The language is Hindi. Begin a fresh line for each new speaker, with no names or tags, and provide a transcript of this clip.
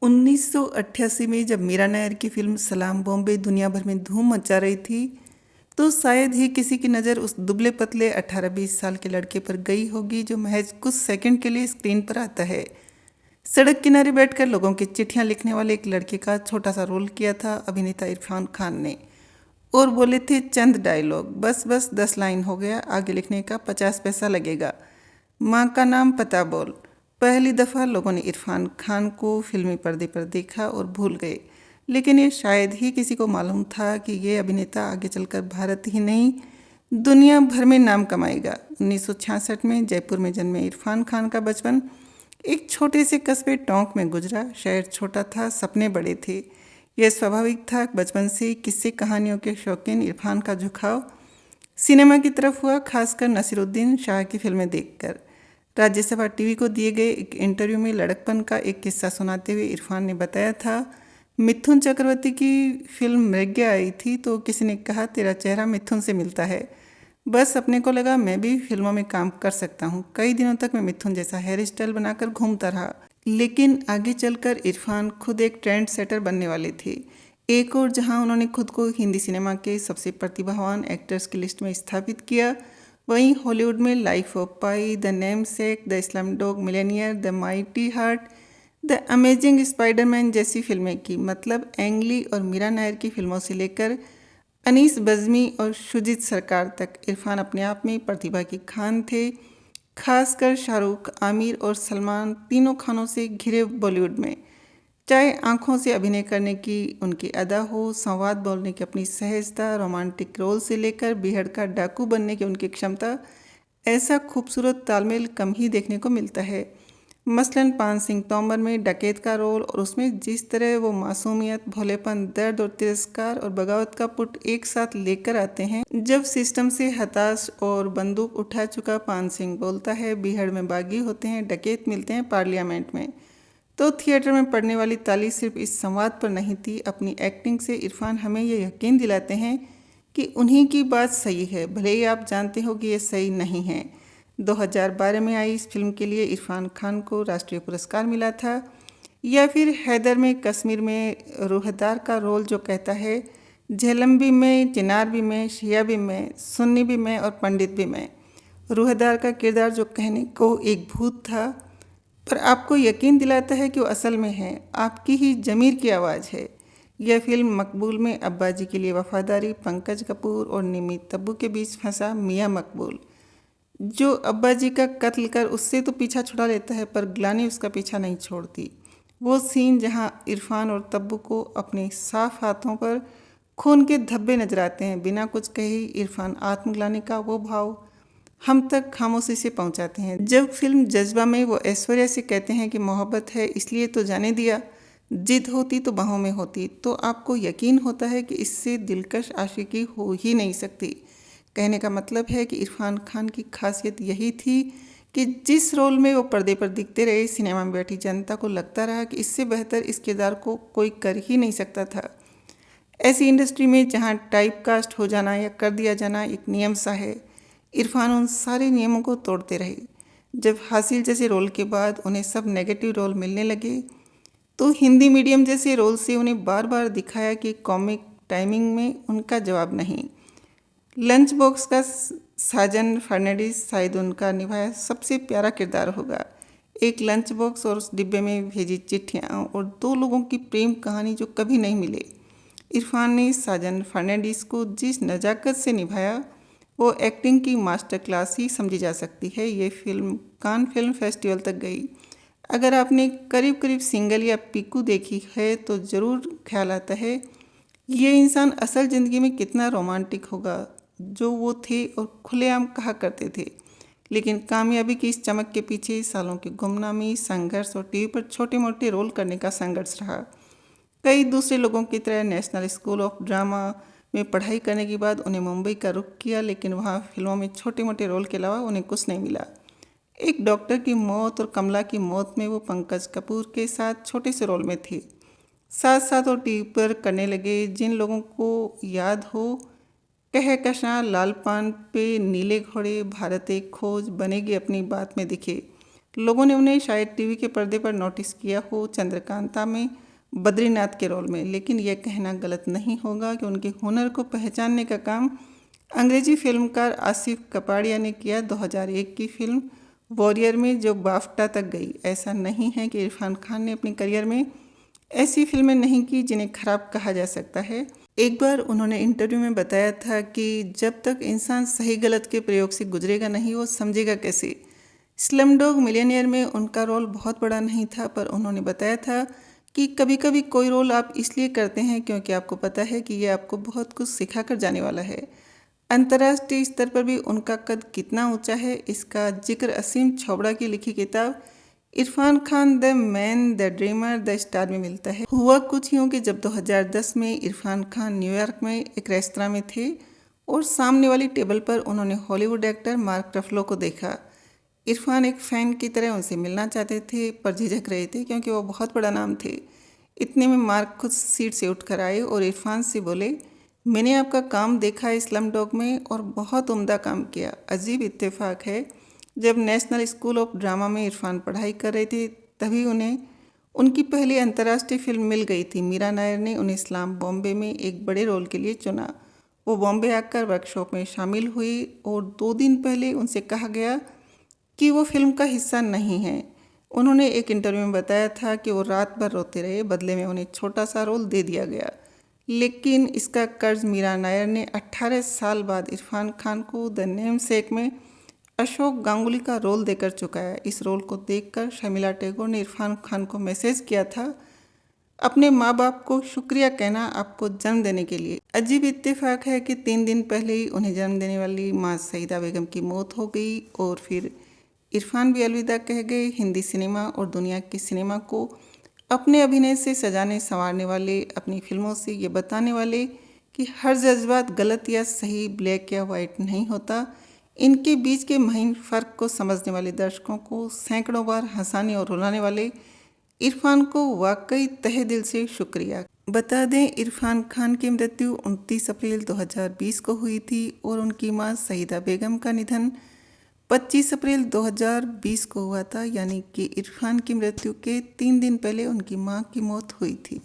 1988 में जब मीरा नायर की फिल्म सलाम बॉम्बे दुनिया भर में धूम मचा रही थी, तो शायद ही किसी की नज़र उस दुबले पतले 18-20 साल के लड़के पर गई होगी जो महज कुछ सेकंड के लिए स्क्रीन पर आता है। सड़क किनारे बैठकर लोगों की चिट्ठियां लिखने वाले एक लड़के का छोटा सा रोल किया था अभिनेता इरफान खान ने, और बोले थे चंद डायलॉग, बस बस 10 लाइन हो गया, आगे लिखने का 50 पैसा लगेगा, माँ का नाम पता बोल। पहली दफ़ा लोगों ने इरफान खान को फिल्मी पर्दे पर देखा और भूल गए, लेकिन ये शायद ही किसी को मालूम था कि ये अभिनेता आगे चलकर भारत ही नहीं दुनिया भर में नाम कमाएगा। 1966 में जयपुर में जन्मे इरफान खान का बचपन एक छोटे से कस्बे टोंक में गुजरा। शहर छोटा था, सपने बड़े थे। यह स्वाभाविक था। बचपन से किस्से कहानियों के शौकीन इरफान का झुकाव सिनेमा की तरफ हुआ, खासकर नसीरुद्दीन शाह की फिल्में देखकर। राज्यसभा टीवी को दिए गए एक इंटरव्यू में लड़कपन का एक किस्सा सुनाते हुए इरफान ने बताया था, मिथुन चक्रवर्ती की फिल्म मृग्या आई थी तो किसी ने कहा तेरा चेहरा मिथुन से मिलता है। बस अपने को लगा मैं भी फिल्मों में काम कर सकता हूँ। कई दिनों तक मैं मिथुन जैसा हेयर स्टाइल बनाकर घूमता रहा, लेकिन आगे चलकर इरफान खुद एक ट्रेंड सेटर बनने वाले थे। एक और जहाँ उन्होंने खुद को हिंदी सिनेमा के सबसे प्रतिभावान एक्टर्स की लिस्ट में स्थापित किया, वहीं हॉलीवुड में life of pi, the namesake, the Slumdog millionaire, the mighty heart, the amazing Spiderman जैसी फिल्में की। मतलब एंग ली और मीरा नायर की फिल्मों से लेकर अनीस बज़मी और शुजित सरकार तक इरफान अपने आप में प्रतिभा की खान थे। खासकर शाहरुख, आमिर और सलमान तीनों खानों से घिरे बॉलीवुड में, चाहे आंखों से अभिनय करने की उनकी अदा हो, संवाद बोलने की अपनी सहजता, रोमांटिक रोल से लेकर बीहड़ का डाकू बनने की उनकी क्षमता, ऐसा खूबसूरत तालमेल कम ही देखने को मिलता है। मसलन पान सिंह तोमर में डकैत का रोल, और उसमें जिस तरह वो मासूमियत, भोलेपन, दर्द और तिरस्कार और बगावत का पुट एक साथ लेकर आते हैं। जब सिस्टम से हताश और बंदूक उठा चुका पान सिंह बोलता है, बीहड़ में बागी होते हैं, डकैत मिलते हैं पार्लियामेंट में, तो थिएटर में पड़ने वाली ताली सिर्फ इस संवाद पर नहीं थी। अपनी एक्टिंग से इरफान हमें यह यकीन दिलाते हैं कि उन्हीं की बात सही है, भले ही आप जानते हो कि ये सही नहीं है। 2012 में आई इस फिल्म के लिए इरफान खान को राष्ट्रीय पुरस्कार मिला था। या फिर हैदर में कश्मीर में रूहदार का रोल जो कहता है झेलम भी मैं, चिनार भी मैं, शिया भी मैं, सुन्नी भी मैं और पंडित भी मैं। रूहदार का किरदार जो कहने को एक भूत था, पर आपको यकीन दिलाता है कि वो असल में है, आपकी ही ज़मीर की आवाज़ है। यह फिल्म मकबूल में अब्बाजी के लिए वफादारी, पंकज कपूर और निमी तब्बू के बीच फंसा मियाँ मकबूल, जो अब्बाजी का कत्ल कर उससे तो पीछा छुड़ा लेता है, पर ग्लानि उसका पीछा नहीं छोड़ती। वो सीन जहाँ इरफान और तब्बू को अपने साफ हाथों पर खून के धब्बे नजर आते हैं, बिना कुछ कहे इरफान आत्मग्लानि का वो भाव हम तक खामोशी से पहुंचाते हैं। जब फिल्म जज्बा में वो ऐश्वर्या से कहते हैं कि मोहब्बत है इसलिए तो जाने दिया, जिद होती तो बाहों में होती, तो आपको यकीन होता है कि इससे दिलकश आशिकी हो ही नहीं सकती। कहने का मतलब है कि इरफान खान की खासियत यही थी कि जिस रोल में वो पर्दे पर दिखते रहे, सिनेमा में बैठी जनता को लगता रहा कि इससे बेहतर इस किरदार को कोई कर ही नहीं सकता था। ऐसी इंडस्ट्री में जहाँ टाइप कास्ट हो जाना या कर दिया जाना एक नियम सा है, इरफान उन सारे नियमों को तोड़ते रहे। जब हासिल जैसे रोल के बाद उन्हें सब नेगेटिव रोल मिलने लगे, तो हिंदी मीडियम जैसे रोल से उन्हें बार बार दिखाया कि कॉमिक टाइमिंग में उनका जवाब नहीं। लंच बॉक्स का साजन फर्नांडिस शायद उनका निभाया सबसे प्यारा किरदार होगा। एक लंच बॉक्स और उस डिब्बे में भेजी चिट्ठियाँ और दो लोगों की प्रेम कहानी जो कभी नहीं मिले। इरफान ने साजन फर्नांडिस को जिस नज़ाकत से निभाया, वो एक्टिंग की मास्टर क्लास ही समझी जा सकती है। ये फिल्म कान फिल्म फेस्टिवल तक गई। अगर आपने करीब करीब सिंगल या पीकू देखी है तो ज़रूर ख्याल आता है ये इंसान असल ज़िंदगी में कितना रोमांटिक होगा, जो वो थे और खुलेआम कहा करते थे। लेकिन कामयाबी की इस चमक के पीछे सालों की गुमनामी, संघर्ष और टीवी पर छोटे मोटे रोल करने का संघर्ष रहा। कई दूसरे लोगों की तरह नेशनल स्कूल ऑफ ड्रामा में पढ़ाई करने के बाद उन्हें मुंबई का रुख किया, लेकिन वहाँ फिल्मों में छोटे मोटे रोल के अलावा उन्हें कुछ नहीं मिला। एक डॉक्टर की मौत और कमला की मौत में वो पंकज कपूर के साथ छोटे से रोल में थे। साथ साथ और टीवी पर करने लगे। जिन लोगों को याद हो, कहकशां, लाल पान पे नीले घोड़े, भारत एक खोज, बनेगी अपनी बात में दिखे, लोगों ने उन्हें शायद टीवी के पर्दे पर नोटिस किया हो चंद्रकांता में बद्रीनाथ के रोल में, लेकिन यह कहना गलत नहीं होगा कि उनके हुनर को पहचानने का काम अंग्रेजी फिल्मकार आसिफ कपाड़िया ने किया 2001 की फिल्म वॉरियर में, जो बाफ्टा तक गई। ऐसा नहीं है कि इरफान खान ने अपने करियर में ऐसी फिल्में नहीं की जिन्हें खराब कहा जा सकता है। एक बार उन्होंने इंटरव्यू में बताया था कि जब तक इंसान सही गलत के प्रयोग से गुजरेगा नहीं, वो समझेगा कैसे। स्लमडॉग मिलियनेयर में उनका रोल बहुत बड़ा नहीं था, पर उन्होंने बताया था कि कभी कभी कोई रोल आप इसलिए करते हैं क्योंकि आपको पता है कि यह आपको बहुत कुछ सिखा कर जाने वाला है। अंतर्राष्ट्रीय स्तर पर भी उनका कद कितना ऊंचा है, इसका जिक्र असीम छोबड़ा की लिखी किताब Irfan Khan the man the dreamer the star में मिलता है। हुआ कुछ यूँ कि जब 2010 में इरफान खान न्यूयॉर्क में एक रेस्तरां में थे और सामने वाली टेबल पर उन्होंने हॉलीवुड एक्टर मार्क रफलो को देखा। इरफान एक फ़ैन की तरह उनसे मिलना चाहते थे, पर झिझक रहे थे क्योंकि वो बहुत बड़ा नाम थे। इतने में मार्क खुद सीट से उठकर आए और इरफान से बोले, मैंने आपका काम देखा है स्लमडॉग में और बहुत उम्दा काम किया। अजीब इत्तेफाक है, जब नेशनल स्कूल ऑफ ड्रामा में इरफान पढ़ाई कर रहे थे तभी उन्हें उनकी पहली अंतर्राष्ट्रीय फिल्म मिल गई थी। मीरा नायर ने उन्हें इस्लाम बॉम्बे में एक बड़े रोल के लिए चुना। वो बॉम्बे आकर वर्कशॉप में शामिल हुई और 2 दिन पहले उनसे कहा गया कि वो फिल्म का हिस्सा नहीं है। उन्होंने एक इंटरव्यू में बताया था कि वो रात भर रोते रहे, बदले में उन्हें छोटा सा रोल दे दिया गया। लेकिन इसका कर्ज मीरा नायर ने 18 साल बाद इरफान खान को द नेम सेक में अशोक गांगुली का रोल देकर चुकाया। इस रोल को देखकर शर्मिला टैगोर ने इरफान खान को मैसेज किया था, अपने माँ बाप को शुक्रिया कहना आपको जन्म देने के लिए। अजीब इत्तेफाक है कि 3 दिन पहले ही उन्हें जन्म देने वाली माँ सईदा बेगम की मौत हो गई और फिर इरफान भी अलविदा कह गए। हिंदी सिनेमा और दुनिया की सिनेमा को अपने अभिनय से सजाने संवारने वाले, अपनी फिल्मों से ये बताने वाले कि हर जज्बात गलत या सही, ब्लैक या वाइट नहीं होता, इनके बीच के महीन फ़र्क को समझने वाले दर्शकों को सैकड़ों बार हंसाने और रुलाने वाले इरफान को वाकई तहे दिल से शुक्रिया। बता दें, इरफान खान की मृत्यु 29 अप्रैल 2020 को हुई थी और उनकी मां सईदा बेगम का निधन 25 अप्रैल 2020 को हुआ था, यानी कि इरफान की मृत्यु के 3 दिन पहले उनकी मां की मौत हुई थी।